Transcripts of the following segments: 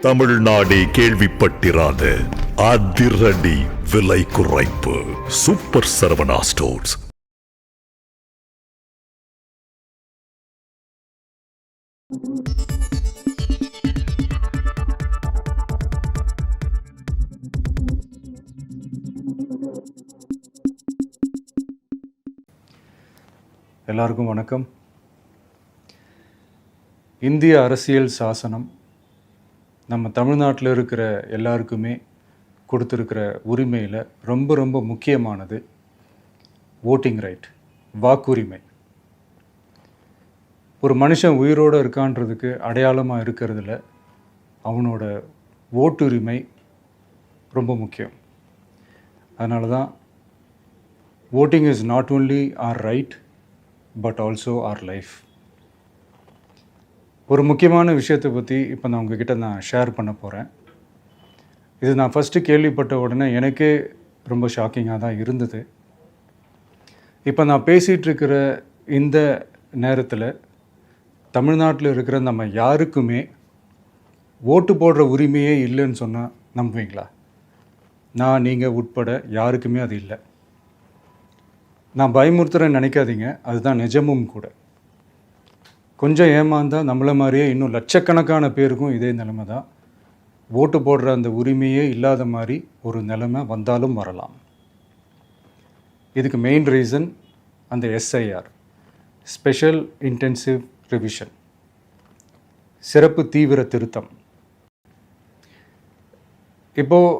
தமிழ்நாடே கேள்விப்பட்டிராத அதிரடி விலை குறைப்பு சூப்பர் சரவணா ஸ்டோர்ஸ். எல்லாருக்கும் வணக்கம். இந்திய அரசியல் சாசனம் நம்ம தமிழ்நாட்டில் இருக்கிற எல்லாருக்குமே கொடுத்துருக்கிற உரிமையில் ரொம்ப ரொம்ப முக்கியமானது ஓட்டிங் ரைட், வாக்குரிமை. ஒரு மனுஷன் உயிரோடு இருக்கான்றதுக்கு அடையாளமாக இருக்கிறதுல அவனோட ஓட்டுரிமை ரொம்ப முக்கியம். அதனால தான் voting is not only our right but also our life. ஒரு முக்கியமான விஷயத்தை பற்றி இப்போ நான் உங்ககிட்ட ஷேர் பண்ண போகிறேன். இது நான் ஃபஸ்ட்டு கேள்விப்பட்ட உடனே எனக்கே ரொம்ப ஷாக்கிங்காக தான் இருந்தது. இப்போ நான் பேசிகிட்டு இருக்கிற இந்த நேரத்தில் தமிழ்நாட்டில் இருக்கிற நம்ம யாருக்குமே ஓட்டு போடுற உரிமையே இல்லைன்னு சொன்னால் நம்புவீங்களா? நீங்கள் உட்பட யாருக்குமே அது இல்லை. நான் பயமுறுத்துறேன்னு நினைக்காதீங்க, அதுதான் நிஜமும் கூட. கொஞ்சம் ஏமாந்தால் நம்மளை மாதிரியே இன்னும் லட்சக்கணக்கான பேருக்கும் இதே நிலைமை தான். ஓட்டு போடுற அந்த உரிமையே இல்லாத மாதிரி ஒரு நிலைமை வந்தாலும் வரலாம். இதுக்கு மெயின் ரீசன் அந்த எஸ்ஐஆர், ஸ்பெஷல் இன்டென்சிவ் ரிவிஷன், சிறப்பு தீவிர திருத்தம். இப்போது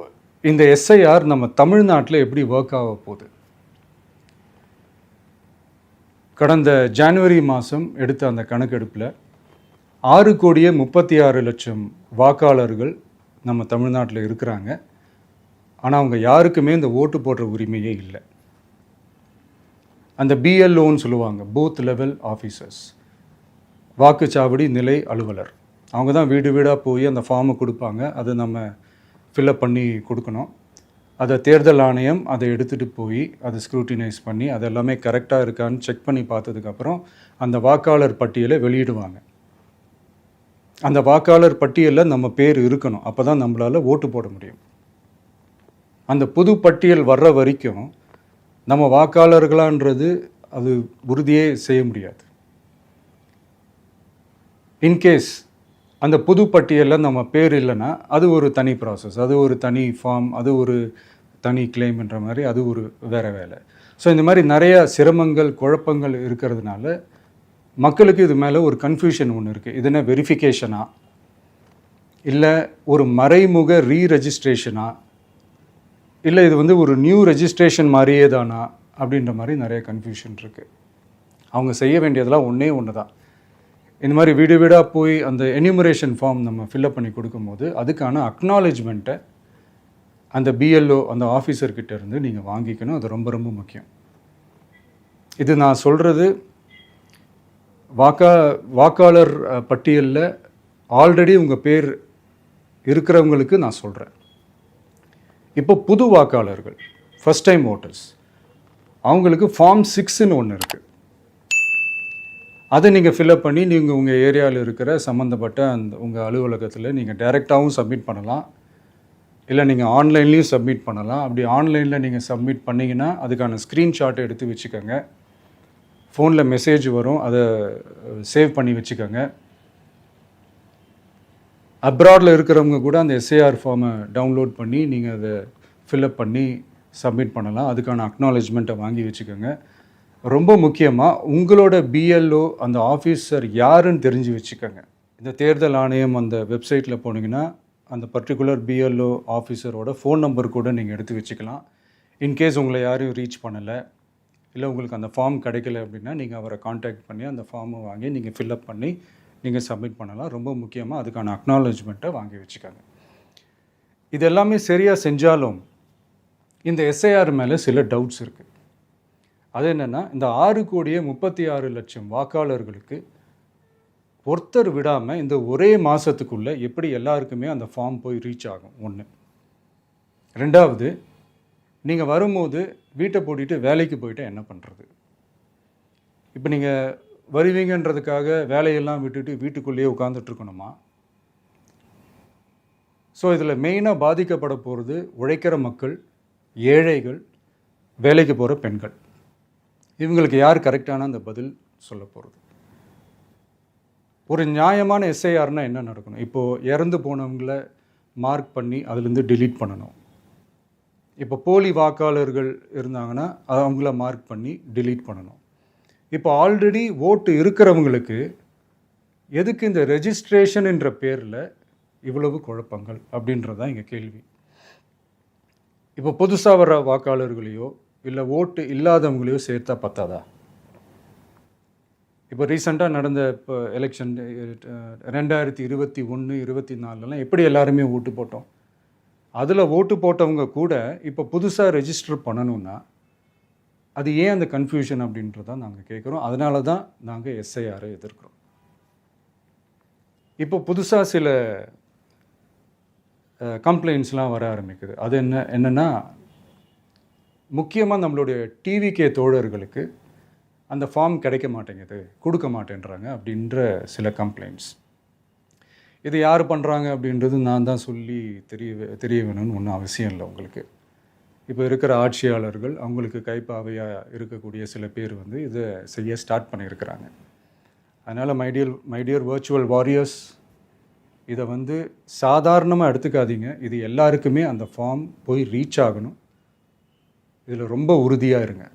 இந்த எஸ்ஐஆர் நம்ம தமிழ்நாட்டில் எப்படி ஒர்க் ஆக போகுது? கடந்த ஜனவரி மாதம் எடுத்த அந்த கணக்கெடுப்பில் 6,36,00,000 வாக்காளர்கள் நம்ம தமிழ்நாட்டில் இருக்கிறாங்க. ஆனால் அவங்க யாருக்குமே இந்த ஓட்டு போடுற உரிமையே இல்லை. அந்த பிஎல்ஓன்னு சொல்லுவாங்க, பூத் லெவல் ஆஃபீஸர்ஸ், வாக்குச்சாவடி நிலை அலுவலர். அவங்க தான் வீடு வீடாக போய் அந்த ஃபார்மை கொடுப்பாங்க. அதை நம்ம ஃபில்அப் பண்ணி கொடுக்கணும். அதை தேர்தல் ஆணையம் அதை எடுத்துகிட்டு போய் அதை ஸ்க்ரூட்டினைஸ் பண்ணி அது எல்லாமே கரெக்டாக இருக்கான்னு செக் பண்ணி பார்த்ததுக்கப்புறம் அந்த வாக்காளர் பட்டியலை வெளியிடுவாங்க. அந்த வாக்காளர் பட்டியலில் நம்ம பேர் இருக்கணும், அப்போ தான் நம்மளால் ஓட்டு போட முடியும். அந்த புது பட்டியல் வர்ற வரைக்கும் நம்ம வாக்காளர்களான்றது அது உறுதியே செய்ய முடியாது. இன்கேஸ் அந்த புது பட்டியலில் நம்ம பேர் இல்லைன்னா அது ஒரு தனி ப்ராசஸ், அது ஒரு தனி ஃபார்ம், அது ஒரு தனி கிளைம்ன்ற மாதிரி அது ஒரு வேறு வேலை. ஸோ இந்த மாதிரி நிறைய சிரமங்கள் குழப்பங்கள் இருக்கிறதுனால மக்களுக்கு இது மேலே ஒரு கன்ஃபியூஷன் ஒன்று இருக்குது. இது என்ன வெரிஃபிகேஷனா இல்லை ஒரு மறைமுக ரீரெஜிஸ்ட்ரேஷனா இல்லை இது ஒரு நியூ ரெஜிஸ்ட்ரேஷன் மாதிரியே தானா அப்படின்ற மாதிரி நிறைய கன்ஃபியூஷன் இருக்குது. அவங்க செய்ய வேண்டியதெல்லாம் ஒன்று தான். இந்த மாதிரி வீடு வீடாக போய் அந்த என்யூமரேஷன் ஃபார்ம் நம்ம ஃபில்அப் பண்ணி கொடுக்கும்போது அதுக்கான அக்னாலேஜ்மெண்ட்டை அந்த பிஎல்ஓ அந்த ஆஃபீஸர்கிட்ட இருந்து நீங்கள் வாங்கிக்கணும். அது ரொம்ப ரொம்ப முக்கியம். இது நான் சொல்கிறது வாக்காளர் பட்டியலில் ஆல்ரெடி உங்கள் பேர் இருக்கிறவங்களுக்கு நான் சொல்கிறேன். இப்போ புது வாக்காளர்கள், ஃபஸ்ட் டைம் ஓட்டர்ஸ், அவங்களுக்கு ஃபார்ம் 6ன்னு ஒன்று இருக்குது. அதை நீங்கள் ஃபில்அப் பண்ணி நீங்கள் உங்கள் ஏரியாவில் இருக்கிற சம்மந்தப்பட்ட அந்த உங்கள் அலுவலகத்தில் நீங்கள் டைரெக்டாகவும் சப்மிட் பண்ணலாம், இல்லை நீங்கள் ஆன்லைன்லேயும் சப்மிட் பண்ணலாம். அப்படி ஆன்லைனில் நீங்கள் சப்மிட் பண்ணிங்கன்னா அதுக்கான ஸ்க்ரீன்ஷாட்டை எடுத்து வச்சுக்கோங்க. ஃபோனில் மெசேஜ் வரும், அதை சேவ் பண்ணி வச்சுக்கோங்க. அப்ராடில் இருக்கிறவங்க கூட அந்த எஸ்ஏஆர் ஃபார்மை டவுன்லோட் பண்ணி நீங்கள் அதை ஃபில்அப் பண்ணி சப்மிட் பண்ணலாம். அதுக்கான அக்னாலேஜ்மெண்ட்டை வாங்கி வச்சுக்கோங்க. ரொம்ப முக்கியமாக உங்களோட பிஎல்ஓ அந்த ஆஃபீஸர் யாருன்னு தெரிஞ்சு வச்சுக்கோங்க. இந்த தேர்தல் ஆணையம் அந்த வெப்சைட்டில் போனீங்கன்னா அந்த பர்டிகுலர் பிஎல்ஓ ஆஃபீஸரோட ஃபோன் நம்பர் கூட நீங்கள் எடுத்து வச்சுக்கலாம். இன்கேஸ் உங்களை யாரையும் ரீச் பண்ணலை இல்லை உங்களுக்கு அந்த ஃபார்ம் கிடைக்கல அப்படின்னா நீங்கள் அவரை காண்டாக்ட் பண்ணி அந்த ஃபார்மை வாங்கி நீங்கள் ஃபில்அப் பண்ணி நீங்கள் சப்மிட் பண்ணலாம். ரொம்ப முக்கியமாக அதுக்கான அக்னாலேஜ்மெண்ட்டை வாங்கி வச்சுக்கோங்க. இது எல்லாமே சரியாக செஞ்சாலும் இந்த எஸ்ஐஆர் மேலே சில டவுட்ஸ் இருக்குது. அது என்னென்னா, இந்த 6,36,00,000 வாக்காளர்களுக்கு ஒருத்தர் விடாமல் இந்த ஒரே மாதத்துக்குள்ளே எப்படி எல்லாருக்குமே அந்த ஃபார்ம் போய் ரீச் ஆகும்? ஒன்று. ரெண்டாவது, நீங்கள் வரும்போது வீட்டை பூட்டிட்டு வேலைக்கு போயிட்டு என்ன பண்ணுறது? இப்போ நீங்கள் வருவீங்கன்றதுக்காக வேலையெல்லாம் விட்டுட்டு வீட்டுக்குள்ளேயே உட்காந்துட்ருக்கணுமா? ஸோ இதில் மெயினாக பாதிக்கப்பட போகிறது உழைக்கிற மக்கள், ஏழைகள், வேலைக்கு போகிற பெண்கள். இவங்களுக்கு யார் கரெக்டான அந்த பதில் சொல்ல போகிறது? ஒரு நியாயமான எஸ்ஐஆர்னா என்ன நடக்கணும்? இப்போது இறந்து போனவங்கள மார்க் பண்ணி அதுலேருந்து delete பண்ணணும். இப்போ போலி வாக்காளர்கள் இருந்தாங்கன்னா அவங்கள மார்க் பண்ணி delete பண்ணணும். இப்போ ஆல்ரெடி ஓட்டு இருக்கிறவங்களுக்கு எதுக்கு இந்த ரெஜிஸ்ட்ரேஷன் என்ற பேரில் இவ்வளவு குழப்பங்கள் அப்படின்றது தான் இங்கே கேள்வி. இப்போ புதுசாக வர வாக்காளர்களையோ இல்லை ஓட்டு இல்லாதவங்களையோ சேர்த்தா பத்தாதா? இப்போ ரீசெண்டாக நடந்த இப்போ எலெக்ஷன் 2021, 24 எப்படி எல்லாருமே ஓட்டு போட்டோம்? அதில் ஓட்டு போட்டவங்க கூட இப்போ புதுசாக ரெஜிஸ்டர் பண்ணணும்னா அது ஏன் அந்த கன்ஃபியூஷன் அப்படின்றதான் நாங்கள் கேட்குறோம். அதனால தான் நாங்கள் எஸ்ஐஆரை எதிர்க்கிறோம். இப்போ புதுசாக சில கம்ப்ளைண்ட்ஸ்லாம் வர ஆரம்பிக்குது. அது என்னென்னா முக்கியமாக நம்மளுடைய டிவிகே தோழர்களுக்கு அந்த ஃபார்ம் கிடைக்க மாட்டேங்குது, கொடுக்க மாட்டேன்றாங்க அப்படின்ற சில கம்ப்ளைண்ட்ஸ். இது யார் பண்ணுறாங்க அப்படின்றது நான் தான் சொல்லி தெரிய வேணும்னு ஒன்றும் அவசியம் இல்லை உங்களுக்கு. இப்போ இருக்கிற ஆட்சியாளர்கள் அவங்களுக்கு கைப்பாவையாக இருக்கக்கூடிய சில பேர் வந்து இதை செய்ய ஸ்டார்ட் பண்ணியிருக்கிறாங்க. அதனால் மைடியர் வர்ச்சுவல் வாரியர்ஸ், இதை வந்து சாதாரணமாக எடுத்துக்காதீங்க. இது எல்லாருக்குமே அந்த ஃபார்ம் போய் ரீச் ஆகணும். இதில் ரொம்ப உறுதியாக இருங்க.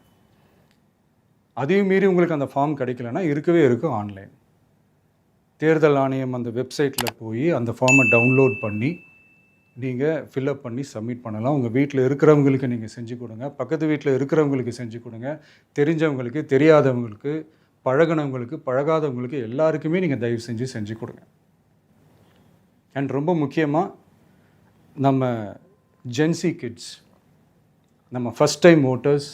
அதையும் மீறி உங்களுக்கு அந்த ஃபார்ம் கிடைக்கலன்னா இருக்கவே இருக்கும் ஆன்லைன். தேர்தல் ஆணையம் அந்த வெப்சைட்டில் போய் அந்த ஃபார்மை டவுன்லோட் பண்ணி நீங்கள் ஃபில்அப் பண்ணி சப்மிட் பண்ணலாம். உங்கள் வீட்டில் இருக்கிறவங்களுக்கு நீங்கள் செஞ்சு கொடுங்க, பக்கத்து வீட்டில் இருக்கிறவங்களுக்கு செஞ்சு கொடுங்க, தெரிஞ்சவங்களுக்கு, தெரியாதவங்களுக்கு, பழகினவங்களுக்கு, பழகாதவங்களுக்கு எல்லாருக்குமே நீங்கள் தயவு செஞ்சு கொடுங்க. அண்ட் ரொம்ப முக்கியமாக நம்ம ஜென்சி கிட்ஸ், நம்ம ஃபஸ்ட் டைம் ஓட்டர்ஸ்,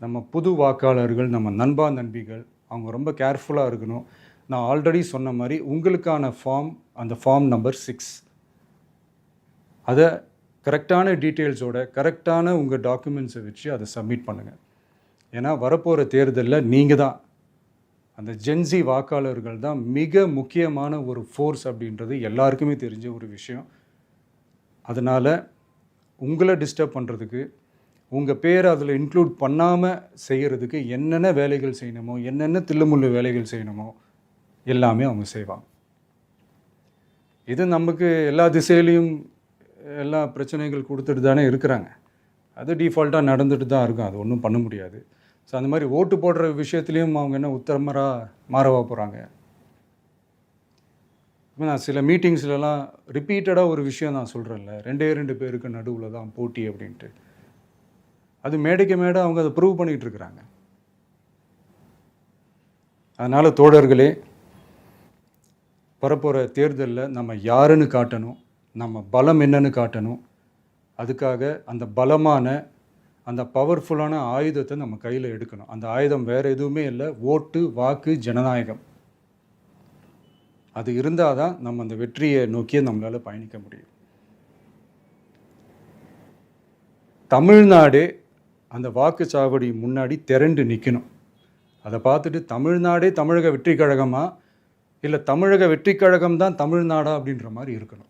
நம்ம புது வாக்காளர்கள், நம்ம நண்பா நண்பிகள், அவங்க ரொம்ப கேர்ஃபுல்லாக இருக்கணும். நான் ஆல்ரெடி சொன்ன மாதிரி உங்களுக்கான ஃபார்ம், அந்த ஃபார்ம் நம்பர் 6, அதை கரெக்டான டீட்டெயில்ஸோட கரெக்டான உங்கள் டாக்குமெண்ட்ஸை வச்சு அதை சப்மிட் பண்ணுங்கள். ஏன்னா வரப்போகிற தேர்தலில் நீங்கள் தான், அந்த ஜென்சி வாக்காளர்கள் தான் மிக முக்கியமான ஒரு ஃபோர்ஸ் அப்படின்றது எல்லாருக்குமே தெரிஞ்ச ஒரு விஷயம். அதனால் உங்களை டிஸ்டர்ப் பண்ணுறதுக்கு, உங்கள் பேரை அதில் இன்க்ளூட் பண்ணாமல் செய்கிறதுக்கு என்னென்ன வேலைகள் செய்யணுமோ, என்னென்ன தில்லுமுள்ளு வேலைகள் செய்யணுமோ எல்லாமே அவங்க செய்வாங்க. இது நமக்கு எல்லா திசையிலையும் எல்லா பிரச்சனைகள் கொடுத்துட்டு தானே இருக்கிறாங்க. அது டிஃபால்ட்டாக நடந்துட்டு தான் இருக்கும். அது ஒன்றும் பண்ண முடியாது. ஸோ அந்த மாதிரி ஓட்டு போடுற விஷயத்துலேயும் அவங்க என்ன உத்தரமராக மாறவா போகிறாங்க? இப்போ நான் சில மீட்டிங்ஸ்லலாம் ரிப்பீட்டடாக ஒரு விஷயம் நான் சொல்கிறேன்ல, 2 பேருக்கு நடுவில் தான் போட்டி அப்படின்ட்டு. அது மேடைக்கு மேடை அவங்க அதை ப்ரூவ் பண்ணிகிட்டு இருக்கிறாங்க. அதனால் தோழர்களே, வரப்போகிற தேர்தலில் நம்ம யாருன்னு காட்டணும், நம்ம பலம் என்னன்னு காட்டணும். அதுக்காக அந்த பலமான, அந்த பவர்ஃபுல்லான ஆயுதத்தை நம்ம கையில் எடுக்கணும். அந்த ஆயுதம் வேறு எதுவுமே இல்லை, ஓட்டு, வாக்கு, ஜனநாயகம். அது இருந்தால் தான் நம்ம அந்த வெற்றியை நோக்கியே நம்மளால் பயணிக்க முடியும். தமிழ்நாடே அந்த வாக்குச்சாவடி முன்னாடி திரண்டு நிற்கணும். அதை பார்த்துட்டு தமிழ்நாடே தமிழக வெற்றி கழகமா, இல்லை தமிழக வெற்றி கழகம் தான் தமிழ்நாடா அப்படின்ற மாதிரி இருக்கணும்.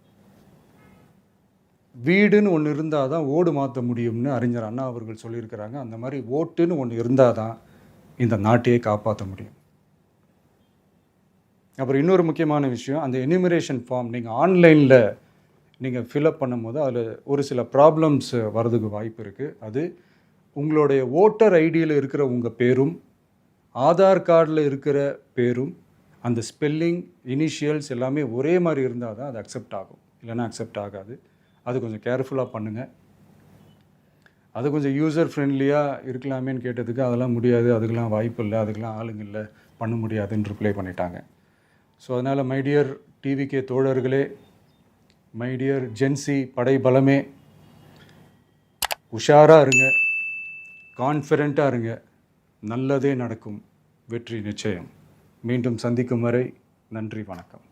வீடுன்னு ஒன்று இருந்தால் தான் ஓடு மாற்ற முடியும்னு அறிஞர் அண்ணா அவர்கள் சொல்லியிருக்கிறாங்க. அந்த மாதிரி ஓட்டுன்னு ஒன்று இருந்தால் தான் இந்த நாட்டையே காப்பாற்ற முடியும். அப்புறம் இன்னொரு முக்கியமான விஷயம், அந்த எனிமரேஷன் ஃபார்ம் நீங்கள் ஆன்லைனில் நீங்கள் ஃபில்அப் பண்ணும்போது அதில் ஒரு சில ப்ராப்ளம்ஸ் வர்றதுக்கு வாய்ப்பு இருக்குது. அது உங்களுடைய ஓட்டர் ஐடியில் இருக்கிற உங்கள் பேரும், ஆதார் கார்டில் இருக்கிற பேரும், அந்த ஸ்பெல்லிங், இனிஷியல்ஸ் எல்லாமே ஒரே மாதிரி இருந்தால் தான் அது அக்செப்ட் ஆகும், இல்லைன்னா அக்செப்ட் ஆகாது. அது கொஞ்சம் கேர்ஃபுல்லாக பண்ணுங்கள். அது கொஞ்சம் யூசர் ஃப்ரெண்ட்லியாக இருக்கலாமேன்னு கேட்டதுக்கு அதெல்லாம் முடியாது, அதுக்கெலாம் வாய்ப்பு இல்லை, அதுக்கெலாம் ஆளுங்க இல்லை, பண்ண முடியாதுன்னு ரிப்ளை பண்ணிட்டாங்க. ஸோ அதனால் மைடியர் டிவிகே தோழர்களே, மைடியர் ஜென்சி படை பலமே, உஷாராக இருங்க, கான்ஃபிடெண்ட்டாக இருங்க. நல்லதே நடக்கும். வெற்றி நிச்சயம். மீண்டும் சந்திக்கும் வரை நன்றி, வணக்கம்.